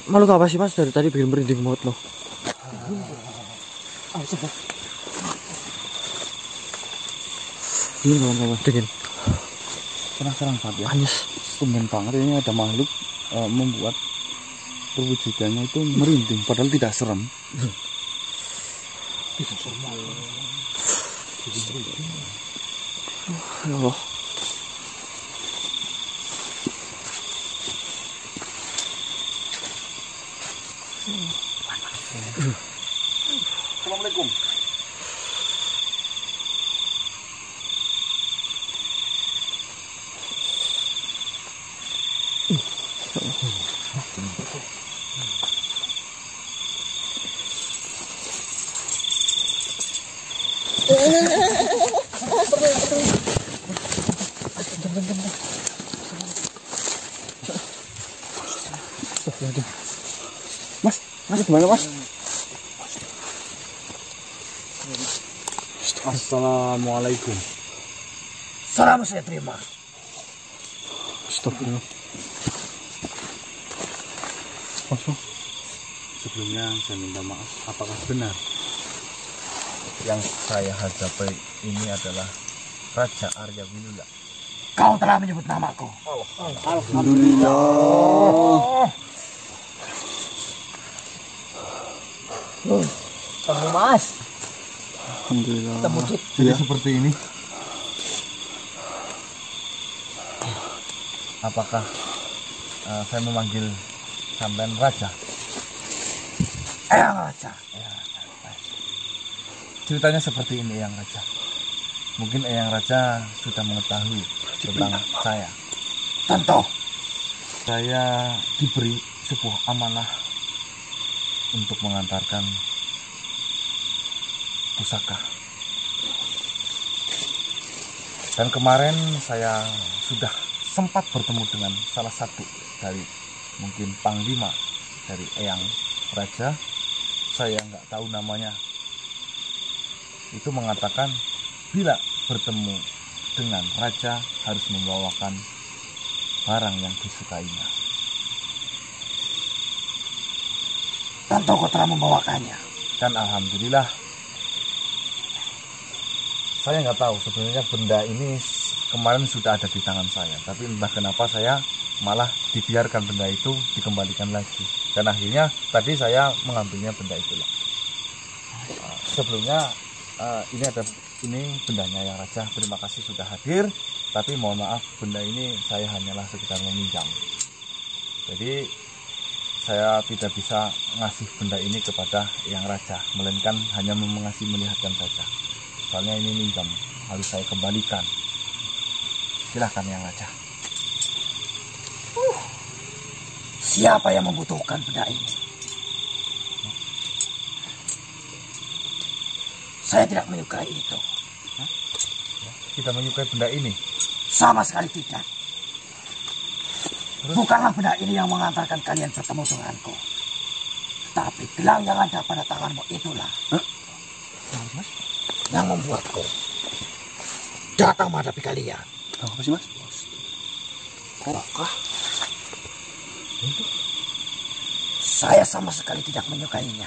Malu apa sih Mas? Dari tadi bikin merinding banget loh. Dingin kawan-kawan, dingin. Penasaran Pak ya? Panas. Tumben banget ini ada makhluk membuat perwujudannya itu merinding, padahal tidak serem. Tidak serem. Ya Allah. Assalamualaikum. Mas gimana Mas? Assalamualaikum. Salam saya terima. Astagfirullah. Sebelumnya saya minta maaf. Apakah benar yang saya hadapi ini adalah Raja Arya Winula? Kau telah menyebut namaku. Alhamdulillah. Kamu Mas. Alhamdulillah. Temu Cid. Jadi seperti ini. Apakah saya memanggil sampean Raja? Eyang Raja. Ceritanya seperti ini Eyang Raja. Mungkin Eyang Raja sudah mengetahui tentang saya. Tentu. Saya diberi sebuah amanah untuk mengantarkan pusaka. Dan kemarin saya sudah sempat bertemu dengan salah satu dari mungkin panglima dari Eyang Raja. Saya nggak tahu namanya. Itu mengatakan bila bertemu dengan Raja harus membawakan barang yang disukainya. Tentu kau telah membawakannya. Dan alhamdulillah saya nggak tahu sebenarnya benda ini kemarin sudah ada di tangan saya, tapi entah kenapa saya malah dibiarkan benda itu dikembalikan lagi, dan akhirnya tadi saya mengambilnya benda itulah. Sebelumnya ini bendanya Yang Raja, terima kasih sudah hadir, tapi mohon maaf benda ini saya hanyalah sekedar meminjam. Jadi saya tidak bisa ngasih benda ini kepada Yang Raja, melainkan hanya mengasih melihatkan saja. Soalnya ini minjam, harus saya kembalikan. Silahkan Yang Raja. Siapa yang membutuhkan benda ini? Saya tidak menyukai itu. Tidak menyukai benda ini? Sama sekali tidak. Bukanlah benda ini yang mengantarkan kalian bertemu denganku. Tapi gelang yang ada pada tanganmu itulah yang membuatku datang menghadapi kalian. Apa sih Mas? Apakah? Saya sama sekali tidak menyukainya.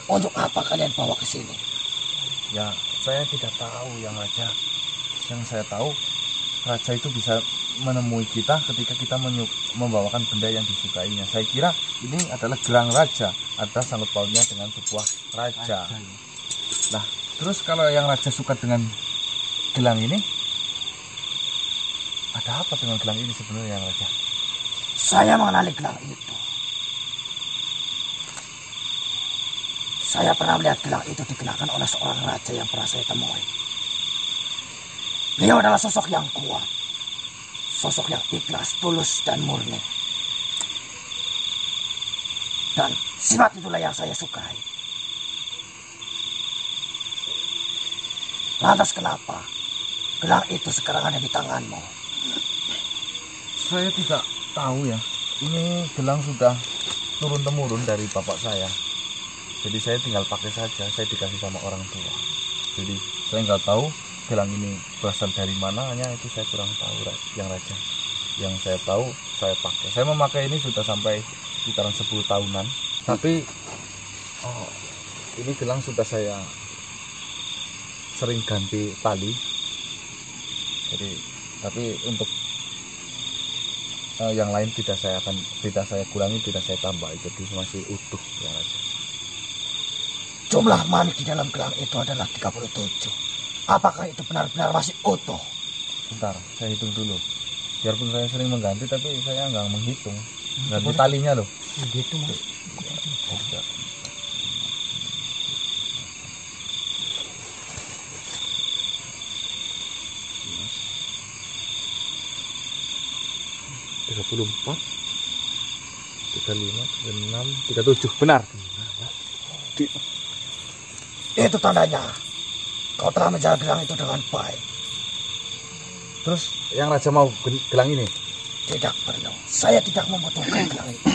Untuk apa kalian bawa ke sini? Ya, saya tidak tahu Yang Raja. Yang saya tahu, Raja itu bisa menemui kita ketika kita membawakan benda yang disukainya. Saya kira ini adalah gelang Raja, ada sangkut pautnya dengan sebuah raja. Nah, terus kalau Yang Raja suka dengan gelang ini, ada apa dengan gelang ini sebenarnya Yang Raja? Saya mengenali gelang itu. Saya pernah melihat gelang itu dikenakan oleh seorang raja yang pernah saya temui. Beliau adalah sosok yang kuat, sosok yang ikhlas, tulus, dan murni. Dan sifat itulah yang saya sukai. Lantas kenapa gelang itu sekarang ada di tanganmu? Saya tidak tahu ya. Ini gelang sudah turun-temurun dari bapak saya. Jadi saya tinggal pakai saja. Saya dikasih sama orang tua. Jadi saya nggak tahu gelang ini berasal dari mana, hanya itu saya kurang tahu Yang Raja. Yang saya tahu, saya pakai. Saya memakai ini sudah sampai sekitaran 10 tahunan. Tapi ini gelang sudah saya sering ganti tali. Jadi tapi untuk yang lain tidak saya kurangi, tidak saya tambah. Jadi masih utuh yang aja. Jumlah manik di dalam gelang itu adalah 37. Apakah itu benar-benar masih utuh? Bentar, saya hitung dulu. Biarpun saya sering mengganti, tapi saya nggak menghitung. Ganti talinya loh. Gitu mas. Tidak. 34, 35, 36, 37. Benar. Itu tandanya kau telah menjaga gelang itu dengan baik. Terus yang raja mau gelang ini? Tidak perlu. Saya tidak membutuhkan gelang itu.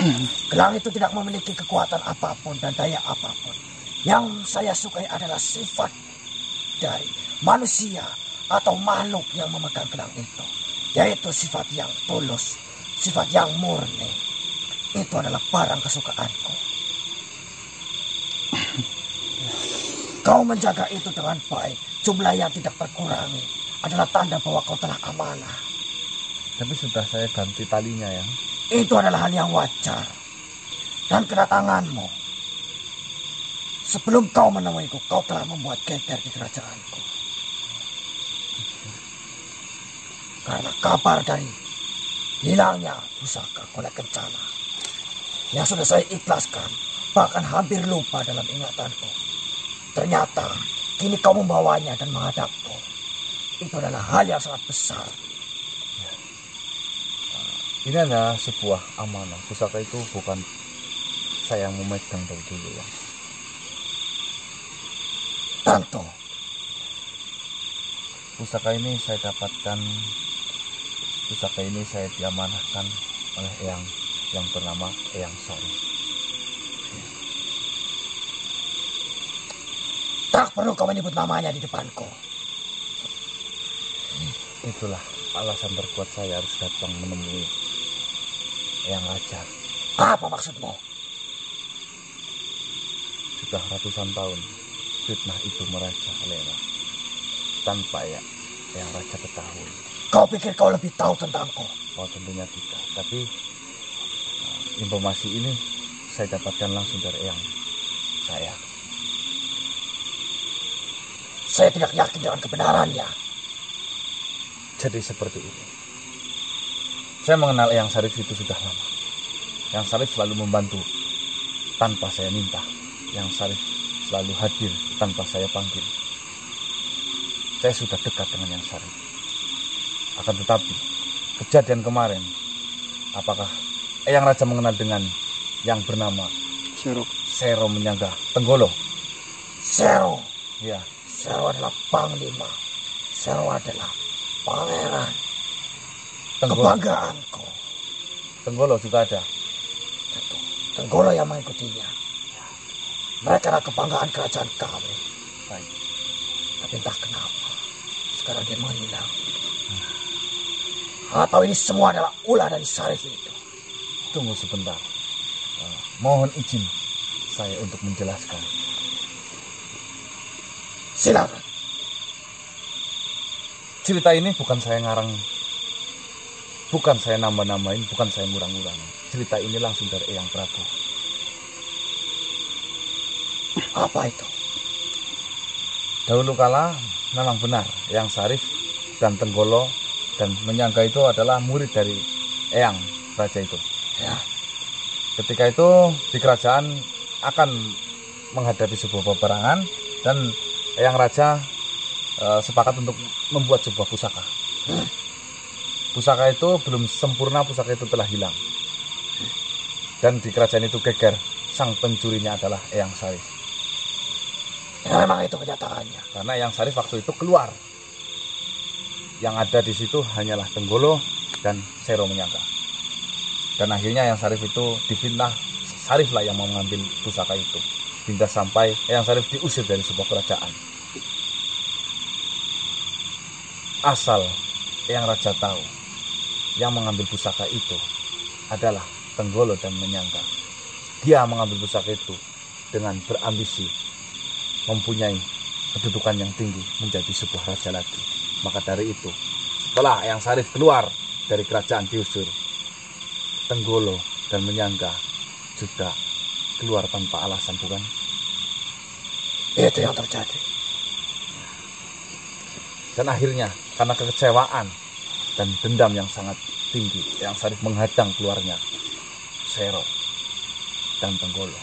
Gelang itu tidak memiliki kekuatan apapun dan daya apapun. Yang saya sukai adalah sifat dari manusia atau makhluk yang memegang gelang itu. Yaitu sifat yang tulus, sifat yang murni. Itu adalah barang kesukaanku. Kau menjaga itu dengan baik, jumlah yang tidak terkurangi adalah tanda bahwa kau telah amanah. Tapi sudah saya ganti talinya ya. Itu adalah hal yang wajar. Dan kedatanganmu, sebelum kau menemuiku, kau telah membuat geger di kerajaanku. Karena kabar dari hilangnya pusaka Kolek Kencana yang sudah saya ikhlaskan, bahkan hampir lupa dalam ingatanku. Ternyata kini kau membawanya dan menghadapku. Itu adalah hal yang sangat besar. Ini adalah sebuah amanah. Pusaka itu bukan saya yang memegang dari dulu ya. Tentu. Pusaka ini saya dapatkan. Pusaka ini saya diamanahkan oleh yang bernama Eyang Sari. Tak perlu kau menyebut namanya di depanku. Itulah alasan terkuat saya harus datang menemui Eyang Raja. Apa maksudmu? Sudah ratusan tahun fitnah itu merajalela tanpa Eyang Raja ketahui. Kau pikir kau lebih tahu tentangku? Oh tentunya tidak. Tapi informasi ini saya dapatkan langsung dari Eyang saya. Saya tidak yakin dengan kebenarannya. Jadi seperti itu. Saya mengenal Eyang Sarif itu sudah lama. Eyang Sarif selalu membantu tanpa saya minta. Eyang Sarif selalu hadir tanpa saya panggil. Saya sudah dekat dengan Eyang Sarif. Akan tetapi kejadian kemarin, apakah Eyang Raja mengenal dengan yang bernama Sero Menyangga Tenggolo? Sero. Ya. Sero adalah panglima. Sero adalah pangeran. Tenggolo. Kebanggaanku. Tenggolo juga ada. Tenggolo yang mengikutinya. Mereka adalah kebanggaan kerajaan kami. Baik. Tapi entah kenapa sekarang dia menghilang. Atau ini semua adalah ulah dari Sarif itu. Tunggu sebentar. Mohon izin saya untuk menjelaskan. Silakan. Cerita ini bukan saya ngarang, bukan saya nambah-nambahin, bukan saya ngurang-ngurangin. Cerita ini langsung dari Eyang Prabu. Apa itu? Dahulu kala memang benar Eyang Sarif dan Tenggolo dan Menyangga itu adalah murid dari Eyang Raja itu. Ya. Ketika itu di kerajaan akan menghadapi sebuah peperangan dan Eyang Raja sepakat untuk membuat sebuah pusaka. Pusaka itu belum sempurna, pusaka itu telah hilang. Dan di kerajaan itu geger, sang pencurinya adalah Eyang Sarif. Ya, memang itu kenyataannya. Karena Eyang Sarif waktu itu keluar. Yang ada di situ hanyalah Tenggolo dan Sero Menyangga. Dan akhirnya Eyang Sarif itu difitnah, Sarif lah yang mau mengambil pusaka itu. Hingga sampai Eyang Sarif diusir dari sebuah kerajaan. Asal Eyang Raja tahu yang mengambil pusaka itu adalah Tenggolo dan menyangka dia mengambil pusaka itu dengan berambisi mempunyai kedudukan yang tinggi menjadi sebuah raja lagi. Maka dari itu, setelah Eyang Sarif keluar dari kerajaan diusir, Tenggolo dan menyangka juga keluar tanpa alasan, bukan? Itu yang terjadi. Dan akhirnya karena kekecewaan dan dendam yang sangat tinggi, Eyang Sarif menghadang keluarnya Sero dan Tenggolo.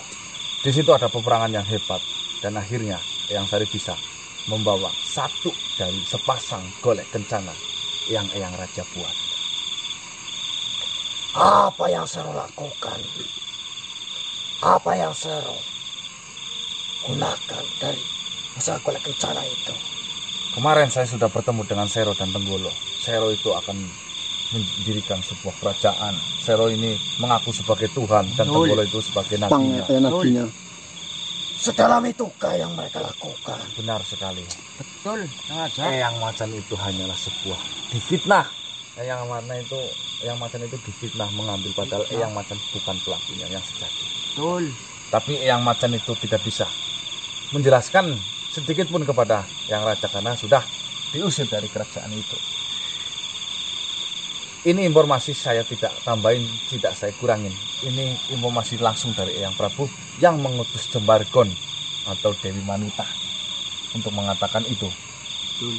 Di situ ada peperangan yang hebat dan akhirnya Eyang Sarif bisa membawa satu dari sepasang golek kencana yang Eyang Raja buat. Apa yang Sero lakukan? Apa yang Sero gunakan dari pusaka golek kencana itu? Kemarin saya sudah bertemu dengan Sero dan Tenggolo. Sero itu akan mendirikan sebuah kerajaan. Sero ini mengaku sebagai Tuhan dan Tenggolo itu sebagai nabinya. nabinya. Sedalam itukah yang mereka lakukan? Benar sekali. Betul, Raja. Eyang Macan itu hanyalah sebuah difitnah. Eyang Macan itu difitnah mengambil, padahal Eyang Macan bukan pelakunya yang sejati. Betul. Tapi Eyang Macan itu tidak bisa menjelaskan sedikit pun kepada Yang Raja karena sudah diusir dari kerajaan itu. Ini informasi saya tidak tambahin, tidak saya kurangin. Ini informasi langsung dari Eyang Prabu yang mengutus Jembargon atau Dewi Manuta untuk mengatakan itu.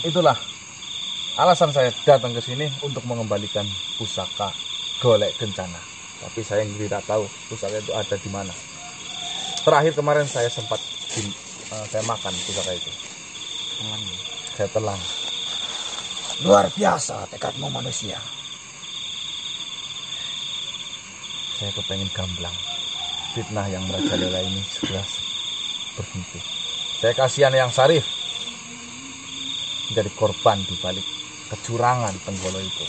Itulah alasan saya datang ke sini untuk mengembalikan pusaka golek kencana. Tapi saya tidak tahu pusaka itu ada di mana. Terakhir kemarin saya sempat saya makan pusaka itu. Saya telan. Luar biasa tekadmu manusia. Saya kepengen gamblang. Fitnah yang merajalela ini segera berhenti. Saya kasihan Eyang Sarif menjadi korban di balik kecurangan Tenggolo itu.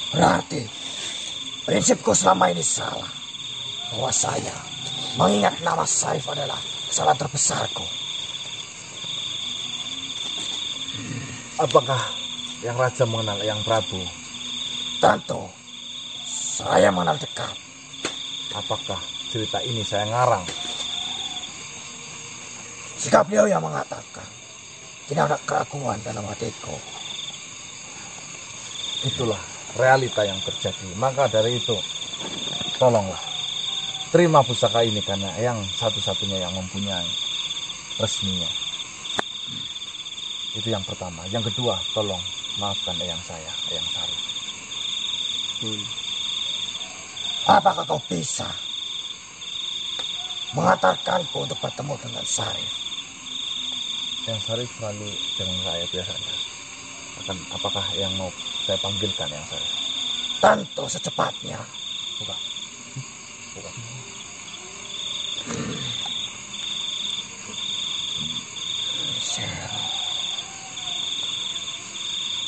Berarti prinsipku selama ini salah. Bahwa saya mengingat nama Sarif adalah kesalahan terbesarku. Apakah Yang Raja mengenal Eyang Prabu? Tentu saya mengenal dekat. Apakah cerita ini saya ngarang? Jika beliau yang mengatakan tidak ada keraguan dalam hatiku. Itulah realita yang terjadi. Maka dari itu, tolonglah terima pusaka ini karena Eyang satu-satunya yang mempunyai resminya. Itu yang pertama. Yang kedua, tolong maafkan Eyang saya, Eyang Sarif. Apakah kau bisa mengantarkanku untuk bertemu dengan Sarif? Yang Sarif selalu dengan saya biasanya. Apakah yang mau saya panggilkan Yang Sarif? Tentu secepatnya. Bukan.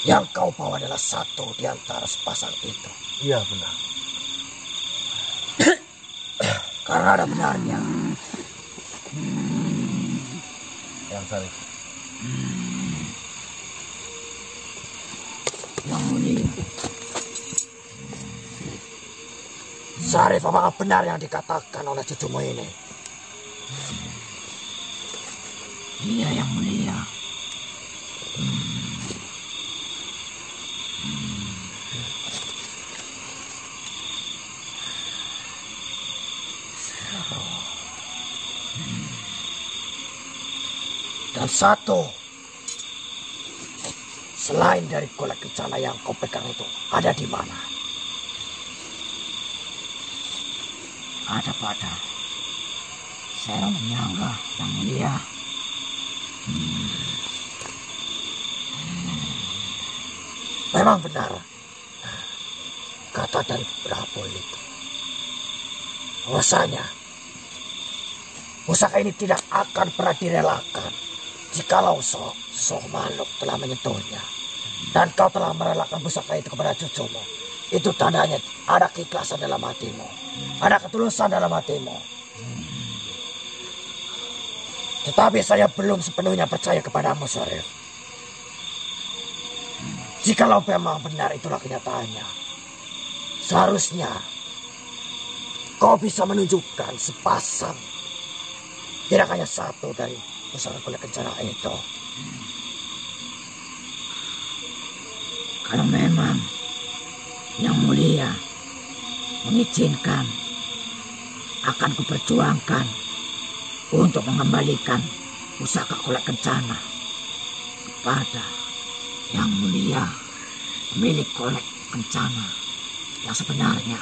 Yang kau bawa adalah satu di antara sepasang itu. Iya benar. Karena ada benarnya. Yang Sarif. Yang mulia. Sarif, apakah benar yang dikatakan oleh cucumu ini? Iya yang mulia. Dan satu selain dari golek kencana yang kau pegang itu ada di mana? Ada pada saya menyangka yang mulia. Memang benar kata dari Prabu itu. Bahwasanya pusaka ini tidak akan pernah direlakan jikalau seseorang makhluk telah menyentuhnya dan kau telah merelakan pusaka itu kepada cucumu. Itu tandanya ada keikhlasan dalam hatimu, ada ketulusan dalam hatimu. Tetapi saya belum sepenuhnya percaya kepadamu, Sarif. Jikalau memang benar itulah kenyataannya, seharusnya kau bisa menunjukkan sepasang, tidak hanya satu dari pusaka kulit kencana itu. Kalau memang Yang Mulia mengizinkan, akan kuperjuangkan untuk mengembalikan pusaka kulit kencana kepada Yang Mulia, milik kulit kencana yang sebenarnya.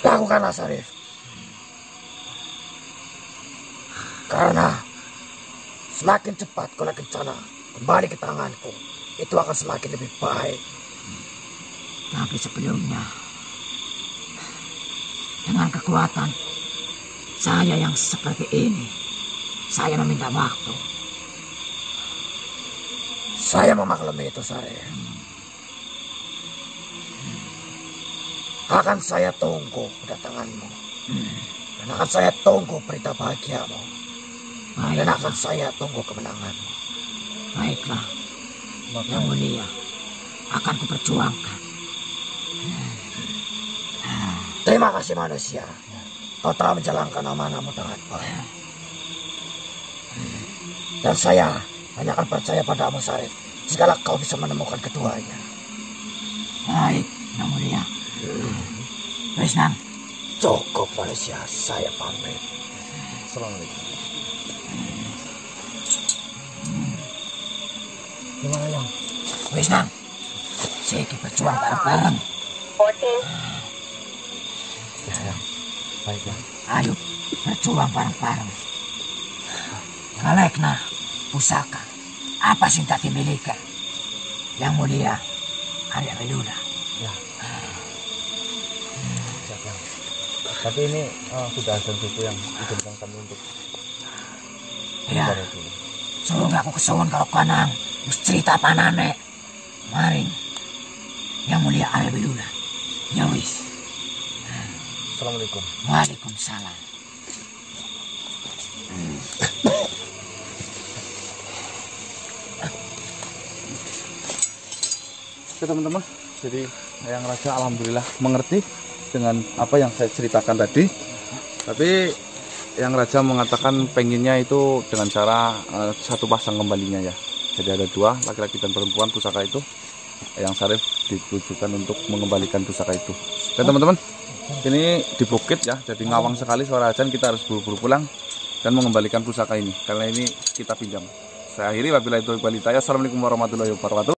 Lakukanlah, Syarif. Karena semakin cepat kulit kencana kembali ke tanganku, itu akan semakin lebih baik. Tapi sebelumnya, dengan kekuatan saya yang seperti ini, saya meminta waktu. Saya memaklumi itu, Syarif. Akan saya tunggu kedatanganmu. Dan akan saya tunggu berita bahagiamu. Dan akan saya tunggu kemenanganmu. Baiklah, Yang Mulia, akan kuperjuangkan. Terima kasih manusia. Kau telah menjalankan amanahmu dengan baik. Dan saya hanya akan percaya padamu, Syarif, jikalau kau bisa menemukan keduanya. Baik, Yang Mulia. Wisnam. Cukup manusia, saya pamit. Assalamualaikum. Gimana, Yang? Wisnam, siki berjuang bareng-bareng. Baik ya. Ayo berjuang bareng-bareng. Galekna pusaka apa sih tak dimiliki Yang Mulia Arya Welula. Ya. Siap, Yang. Tapi ini sudah ada suku yang izinkan kami untuk Ya, bicara dulu. suruh aku kesuwun kalau kanang wis cerita panane. Maring Yang Mulia Arya Welula. Ya wis. Assalamualaikum. Waalaikumsalam. Oke teman-teman, jadi Yang Raja alhamdulillah mengerti dengan apa yang saya ceritakan tadi. Tapi Yang Raja mengatakan pengennya itu dengan cara satu pasang kembalinya ya. Jadi ada dua, laki-laki dan perempuan pusaka itu. Yang Syarif ditujukan untuk mengembalikan pusaka itu. Dan teman-teman, ini di bukit ya, jadi ngawang sekali suara azan, kita harus buru-buru pulang dan mengembalikan pusaka ini karena ini kita pinjam. Saya akhiri, wabillahi taufiq wal hidayah. Assalamualaikum warahmatullahi wabarakatuh.